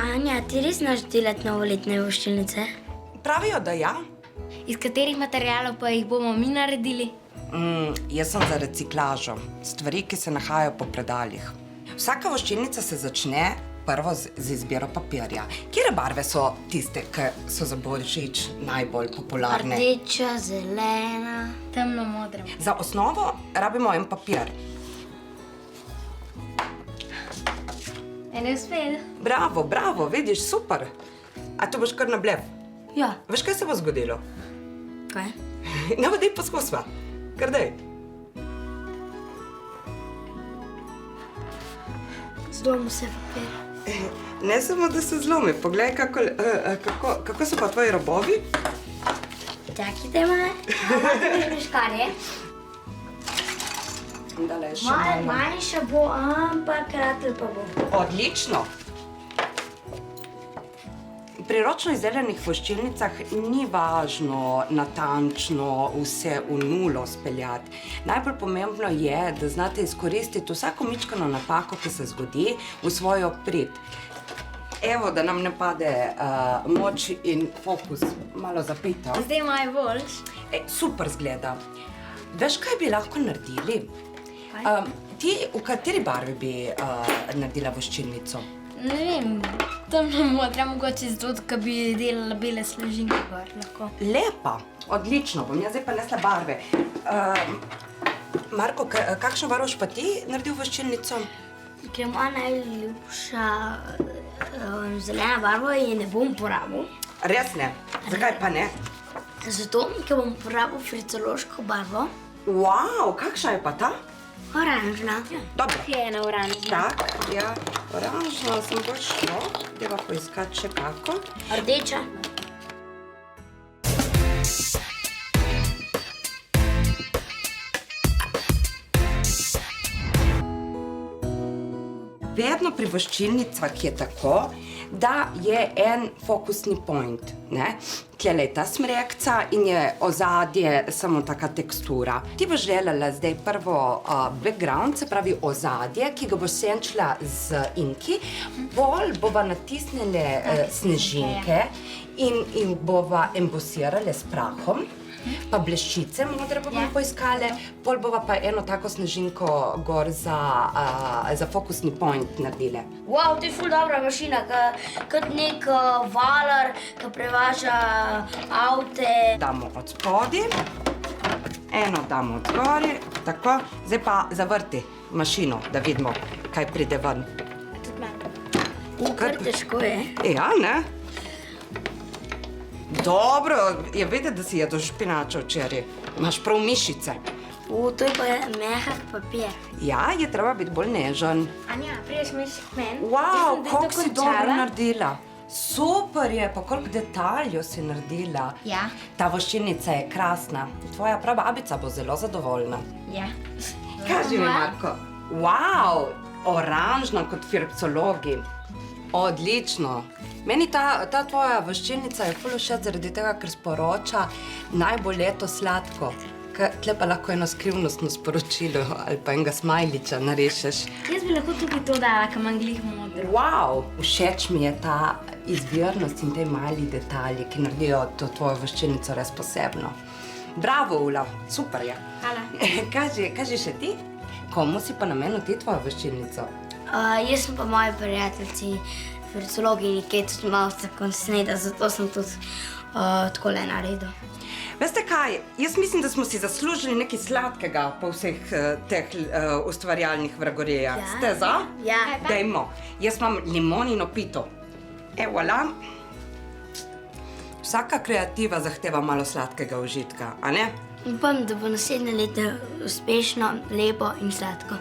Anja, ti res znaš delati novoletne voščilnice? Pravijo, da ja. Iz katerih materialov pa jih bomo mi naredili? Jaz sem za reciklažo. Stvari, ki se nahajajo po predaljih. Vsaka voščilnica se začne prvo z izbiro papirja. Katere barve so tiste, ki so za božič najbolj popularne? Rdeča, zelena. Temno modra. Za osnovo rabimo en papir. En je uspel. Bravo, bravo, vidiš, super. A to boš kar na blef? Ja. Veš, kaj se bo zgodilo? Kaj? No, daj poskusva. Kar daj. Zlomi se papir. Ne samo, da se zlomi. Poglej, kako so pa tvoji robovi. Čakajte me. Imate škarje? Dale, še malo. Manjša bo, ampak kratel pa bo. Odlično. Pri ročno izdelanih voščilnicah ni važno natančno vse v nulo speljati. Najbolj pomembno je, da znate izkoristiti vsako mičkano napako, ki se zgodi, v svojo prid. Evo, da nam ne pade moč in fokus malo zapeta. Zdaj maj boljš. Super zgleda. Veš, kaj bi lahko naredili? Ti v kateri barvi bi naredila voščilnico? Ne vem, temno modra, mogoče zato, da bi delala bele snežinke gor lahko. Lepa, odlično, bom jaz zdaj pa nesla barve. Marko, kakšno barvo boš pa ti naredil voščilnico? Ker ima najljubša zelena barva in ne bom porabil. Res ne? Zakaj pa ne? Zato, ker bom porabil fricološko barvo. Wow, kakšna je pa ta? Oranžna. Dobro. Kje je ena oranžna? Tak, ja, oranžna sem bolj šlo. Deva poiskati še kako. Rdeča. Vedno pri voščilnicah je tako, da je en fokusni point. Tjele je ta smrekca in je ozadje samo taka tekstura. Ti boš želela zdaj prvo background, se pravi ozadje, ki ga boš senčila z inki. Bolj bova natisnili snežinke in jih bova embosirali s prahom. Pa bleščice modre bomo poiskali, pol bova pa eno tako snežinko gor za fokusni point naredili. Wow, to je ful dobra mašina, kot nek valar, ki prevaža avte. Damo od spodi, eno damo od gori, tako. Zdaj pa zavrti mašino, da vidimo, kaj pride ven. Tudi manj. Kar težko je. Ja, ne? Dobro, je vedeti, da si jedel špinačo včeraj. Imaš prav mišice. To je pa mehak papir. Ja, je treba biti bolj nežen. Anja, priješ miš k meni? Wow, koliko si dobro naredila. Super je, pa koliko detaljev si naredila. Ja. Ta voščilnica je krasna. Tvoja prababica bo zelo zadovoljna. Ja. Kaži mi, Marko. Wow, oranžna kot fricologi. Odlično. Meni ta tvoja voščilnica je ful všeč zaradi tega, ker sporoča najbolj leto sladko. Tle pa lahko eno skrivnostno sporočilo ali pa enega smajliča narišeš. Jaz bi lahko tukaj to dala, ko imam glih modro. Wow, všeč mi je ta izvirnost in te mali detalji, ki naredijo to tvojo voščilnico res posebno. Bravo, Ula, super je. Hvala. Kaži še ti, komu si pa namenil ti tvojo voščilnico? Jaz sem pa moji prijateljci, fricologi in kaj tudi malo tako sneda, zato sem tudi takole naredil. Veste kaj, jaz mislim, da smo si zaslužili nekaj sladkega po vseh teh ustvarjalnih vragorijah. Ste za? Ja. Dajmo. Jaz imam limonino pito. Voilà. Vsaka kreativa zahteva malo sladkega užitka, a ne? Upam, da bo naslednje leto uspešno, lepo in sladko.